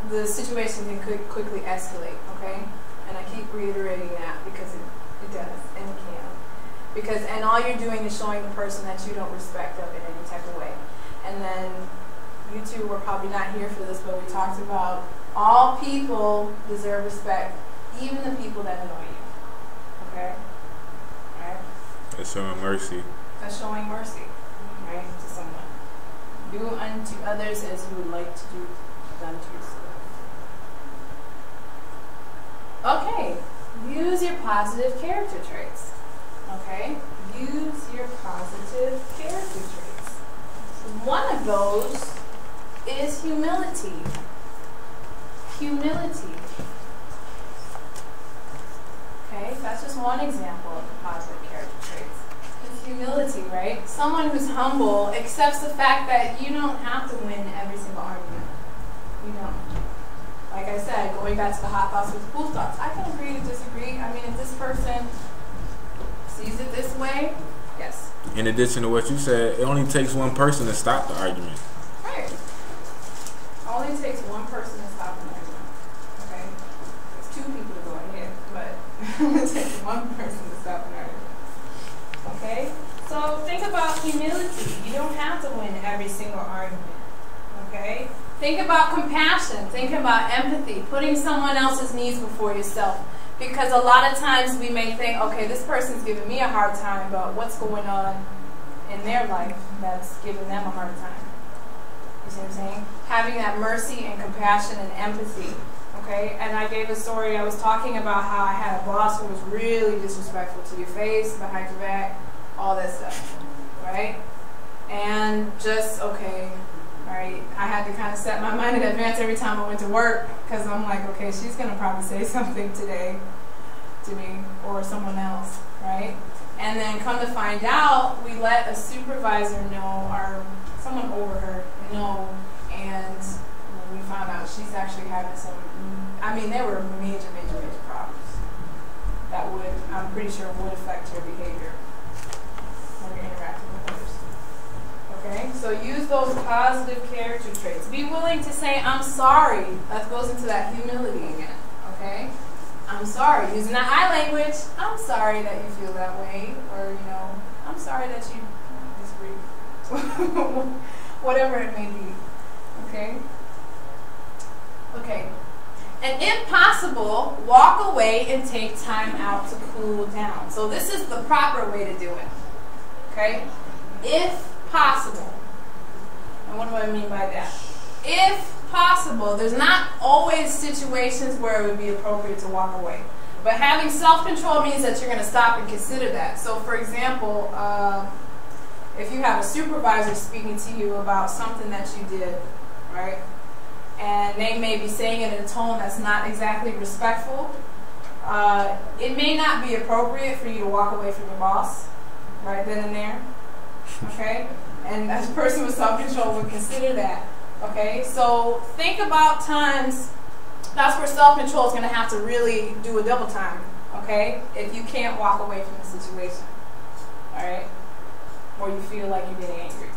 the situation can quickly escalate, okay? And I keep reiterating that because it does, and it can. And all you're doing is showing the person that you don't respect them in any type of way. And then you two were probably not here for this, but we talked about all people deserve respect, even the people that annoy you, okay? All right? That's showing mercy. That's showing mercy, right, to someone. Do unto others as you would like to do done to yourself. Okay, use your positive character traits. Okay, use your positive character traits. One of those is humility. Humility. Okay, that's just one example of the positive character traits. It's humility, right? Someone who's humble accepts the fact that you don't have to win every single argument. You don't. Like I said, going back to the hot thoughts with cool thoughts, I can agree to disagree. I mean, if this person sees it this way, yes. In addition to what you said, it only takes one person to stop the argument. Right. It only takes one person to stop an argument. Okay? It's two people to go ahead, but it only takes one person to stop an argument. Okay? So think about humility. You don't have to win every single argument. Okay? Think about compassion. Think about empathy. Putting someone else's needs before yourself. Because a lot of times we may think, okay, this person's giving me a hard time, but what's going on in their life that's giving them a hard time? You see what I'm saying? Having that mercy and compassion and empathy. Okay? And I gave a story. I was talking about how I had a boss who was really disrespectful to your face, behind your back, all that stuff. Right? And just, okay, right, I had to kind of set my mind in advance every time I went to work, because I'm like, okay, she's going to probably say something today to me or someone else, right? And then come to find out, we let a supervisor know, or someone over her know, and we found out she's actually having some, I mean, there were major problems that would, I'm pretty sure, would affect her behavior when you're interacting with others. Okay, so use those positive character traits. Be willing to say, I'm sorry. That goes into that humility again. Okay? I'm sorry. Using that I language, I'm sorry that you feel that way. Or, you know, I'm sorry that you disagree. Whatever it may be. Okay? Okay. And if possible, walk away and take time out to cool down. So this is the proper way to do it. Okay? If possible. And what do I mean by that? If possible, there's not always situations where it would be appropriate to walk away. But having self-control means that you're going to stop and consider that. So for example, if you have a supervisor speaking to you about something that you did, right? And they may be saying it in a tone that's not exactly respectful, it may not be appropriate for you to walk away from your boss right then and there. Okay? And as a person with self-control would consider that. Okay? So think about times, that's where self-control is going to have to really do a double time. Okay? If you can't walk away from the situation. Alright? Or you feel like you're getting angry.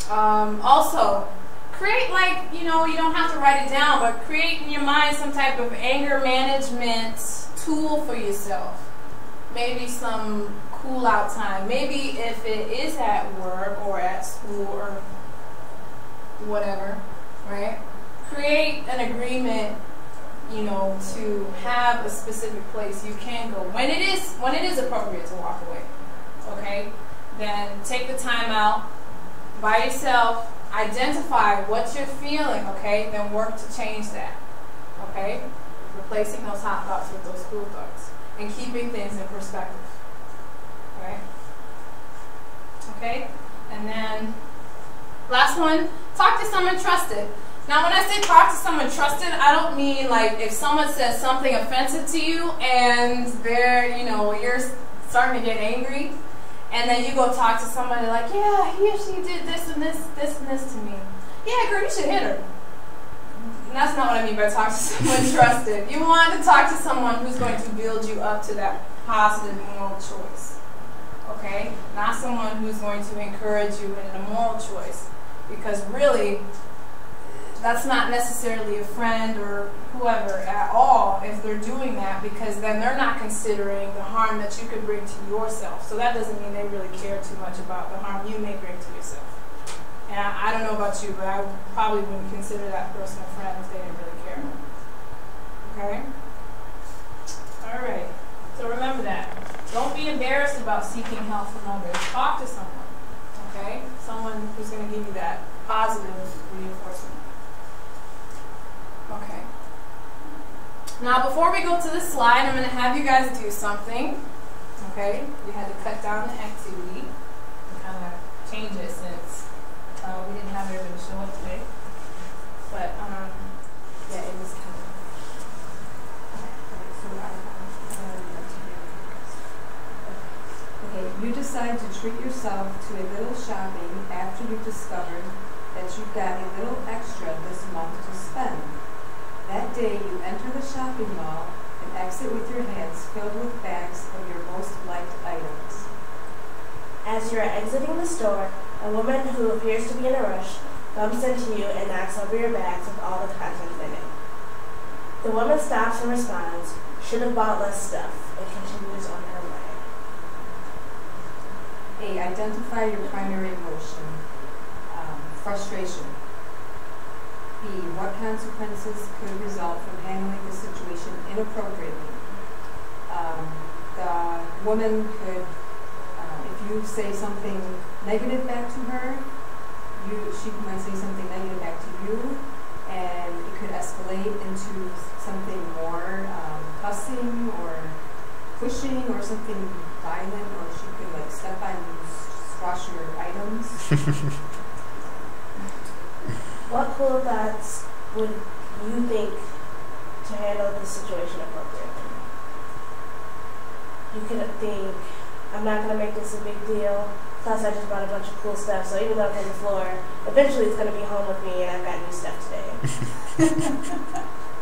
Also, create, like, you know, you don't have to write it down, but create in your mind some type of anger management tool for yourself. Maybe some cool out time. Maybe if it is at work or at school or whatever, right? Create an agreement, you know, to have a specific place you can go when it is appropriate to walk away. Okay? Then take the time out by yourself, identify what you're feeling, okay? Then work to change that. Okay? Replacing those hot thoughts with those cool thoughts and keeping things in perspective. Right? Okay? And then, last one, talk to someone trusted. Now, when I say talk to someone trusted, I don't mean like if someone says something offensive to you and they're, you know, you're starting to get angry, and then you go talk to somebody like, yeah, he or she did this and this and this to me. Yeah, girl, you should hit her. And that's not what I mean by talk to someone trusted. You want to talk to someone who's going to build you up to that positive moral choice. Okay? Not someone who's going to encourage you in an immoral choice. Because really, that's not necessarily a friend or whoever at all if they're doing that, because then they're not considering the harm that you could bring to yourself. So that doesn't mean they really care too much about the harm you may bring to yourself. And I don't know about you, but I probably wouldn't consider that person a friend if they didn't really care. Okay? All right. So remember that. Don't be embarrassed about seeking help from others. Talk to someone. Okay? Someone who's going to give you that positive reinforcement. Okay. Now, before we go to the slide, I'm going to have you guys do something. Okay? We had to cut down the activity and kind of change it since we didn't have everybody show up today. But, yeah, it was kind of... Okay, you decide to treat yourself to a little shopping after you've discovered that you've got a little extra this month to spend. That day, you enter the shopping mall and exit with your hands filled with bags of your most liked items. As you are exiting the store, a woman who appears to be in a rush bumps into you and knocks over your bags with all the contents in it. The woman stops and responds, "Should have bought less stuff," and continues on her way. A, identify your primary emotion. Frustration. B, what consequences could result from handling the situation inappropriately? The woman could, if you say something negative back to her, she might say something negative back to you, and it could escalate into something more cussing or pushing or something violent, or she could like step on you, squash your items. What cool thoughts would you think to handle this situation appropriately? You could think, I'm not going to make this a big deal, plus I just bought a bunch of cool stuff, so even though it's on the floor, eventually it's going to be home with me and I've got new stuff today.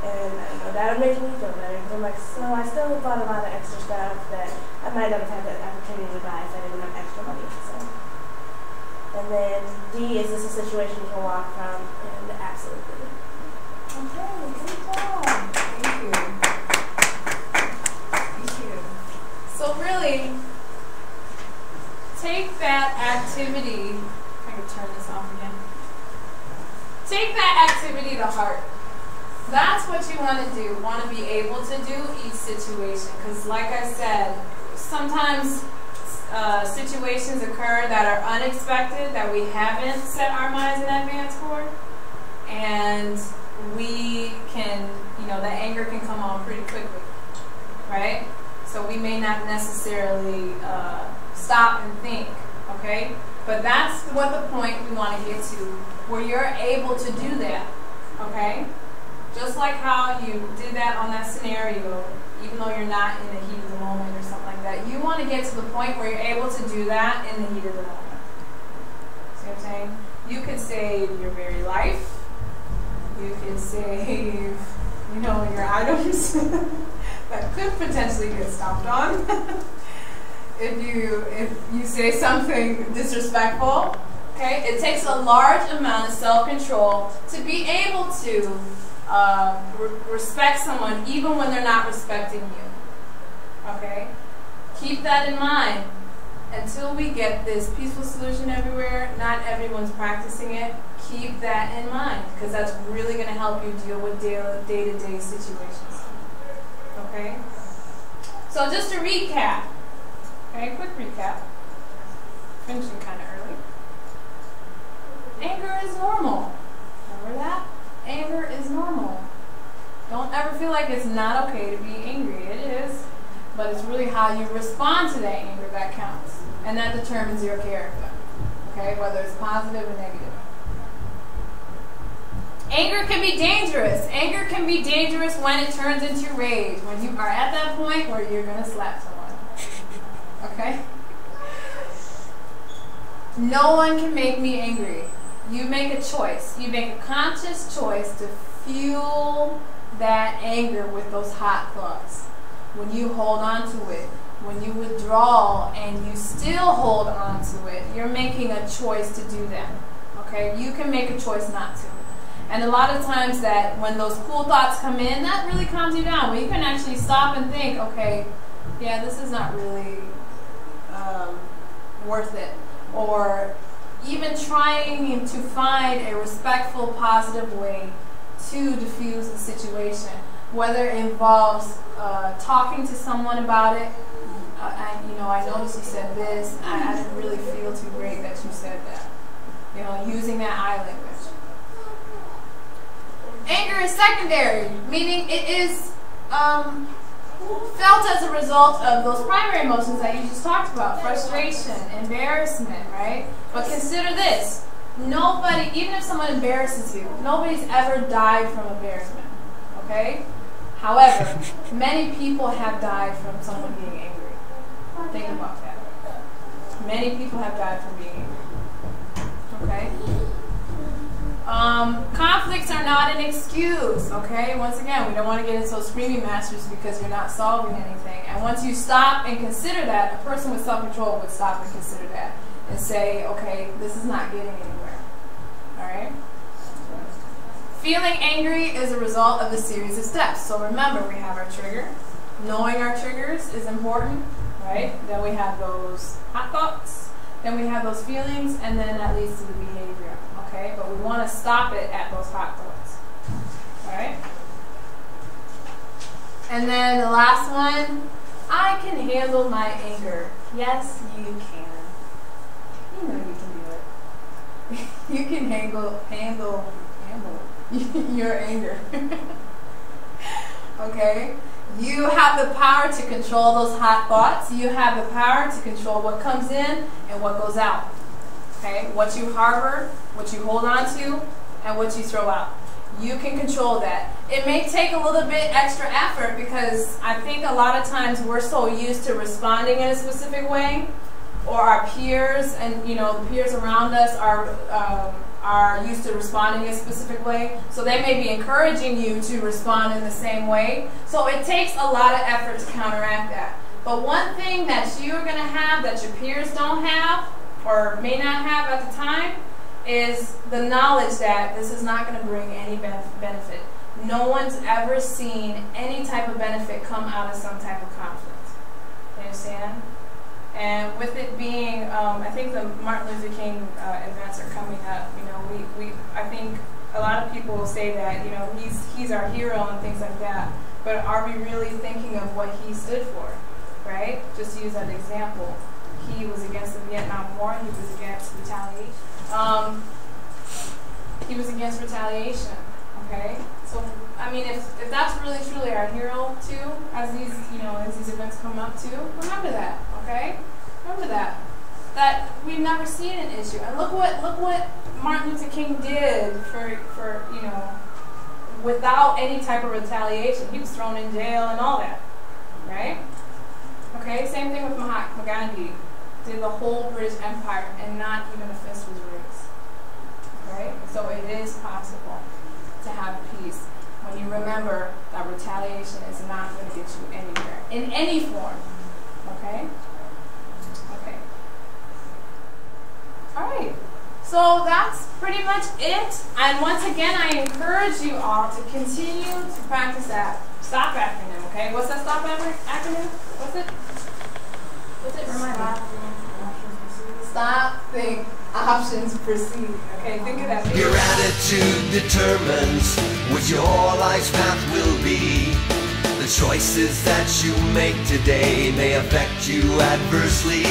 And I know that would make me feel better, because I'm like, so I still bought a lot of extra stuff that I might not have had the opportunity to buy if I didn't have extra money. So. And then D, is this a situation you can walk from? And absolutely. Okay, good job. Thank you. Thank you. So really, take that activity, if I can turn this off again. Take that activity to heart. That's what you want to do. Want to be able to do each situation. Because like I said, sometimes situations occur that are unexpected, that we haven't set our minds in advance for, and we can, the anger can come on pretty quickly, right? So we may not necessarily stop and think, okay? But that's what the point we want to get to, where you're able to do that, okay? Just like how you did that on that scenario, even though you're not in the heat of the moment or something like that, you want to get to the point where you're able to do that in the heat of the moment. See what I'm saying? You could save your very life. You could save, your items that could potentially get stomped on. If you say something disrespectful, okay? It takes a large amount of self-control to be able to respect someone even when they're not respecting you. Okay? Keep that in mind. Until we get this peaceful solution everywhere, not everyone's practicing it. Keep that in mind, because that's really going to help you deal with day-to-day situations. Okay? So just to recap. Okay, quick recap. Finishing kind of early. Anger is normal. Remember that? Anger is normal. Don't ever feel like it's not okay to be angry. It is. But it's really how you respond to that anger that counts. And that determines your character. Okay? Whether it's positive or negative. Anger can be dangerous. Anger can be dangerous when it turns into rage. When you are at that point where you're going to slap someone. Okay? No one can make me angry. You make a choice. You make a conscious choice to fuel that anger with those hot thoughts. When you hold on to it, when you withdraw and you still hold on to it, you're making a choice to do that. Okay? You can make a choice not to. And a lot of times that when those cool thoughts come in, that really calms you down. When you can actually stop and think, okay, yeah, this is not really worth it. Or even trying to find a respectful, positive way to diffuse the situation. Whether it involves talking to someone about it. I noticed you said this. I didn't really feel too great that you said that. Using that I language. Anger is secondary, meaning it is felt as a result of those primary emotions that you just talked about. Frustration, embarrassment, right? But consider this. Nobody, even if someone embarrasses you, nobody's ever died from embarrassment, okay? However, many people have died from someone being angry. Think about that. Many people have died from being angry, okay? Conflicts are not an excuse, okay? Once again, we don't want to get into those screaming masters because you're not solving anything. And once you stop and consider that, a person with self-control would stop and consider that and say, okay, this is not getting anywhere, all right? Feeling angry is a result of a series of steps. So remember, we have our trigger. Knowing our triggers is important, right? Then we have those hot thoughts. Then we have those feelings, and then that leads to the behavior, okay? But we want to stop it at those hot thoughts, all right? And then the last one, I can handle my anger. Yes, you can. You know you can do it. You can handle your anger. Okay? You have the power to control those hot thoughts. You have the power to control what comes in and what goes out. Okay? What you harbor, what you hold on to, and what you throw out. You can control that. It may take a little bit extra effort because I think a lot of times we're so used to responding in a specific way, or our peers and the peers around us are used to responding in a specific way. So they may be encouraging you to respond in the same way. So it takes a lot of effort to counteract that. But one thing that you're going to have that your peers don't have or may not have at the time is the knowledge that this is not going to bring any benefit. No one's ever seen any type of benefit come out of some type of conflict. You understand? And with it being, I think the Martin Luther King events are coming up. I think a lot of people will say that he's our hero and things like that. But are we really thinking of what he stood for, right? Just to use that example, he was against the Vietnam War. He was against retaliation. He was against retaliation. Okay, so I mean, if that's really truly our hero too, as these events come up too, remember that. Okay, remember that we've never seen an issue, and look what Martin Luther King did for without any type of retaliation. He was thrown in jail and all that, right? Okay, same thing with Mahatma Gandhi. Did the whole British Empire and not even a fist was raised. Right? So it is possible to have peace when you remember that retaliation is not going to get you anywhere in any form. Okay? Okay. Alright. So that's pretty much it. And once again, I encourage you all to continue to practice that STOP acronym. Okay? What's that STOP acronym? What's it? Remind me. Stop, think, options, proceed. Okay, think of that. Your attitude determines what your life's path will be. The choices that you make today may affect you adversely.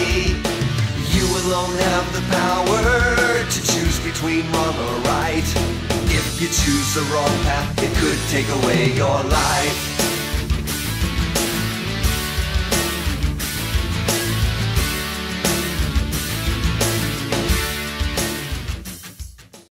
You alone have the power to choose between wrong or right. If you choose the wrong path, it could take away your life.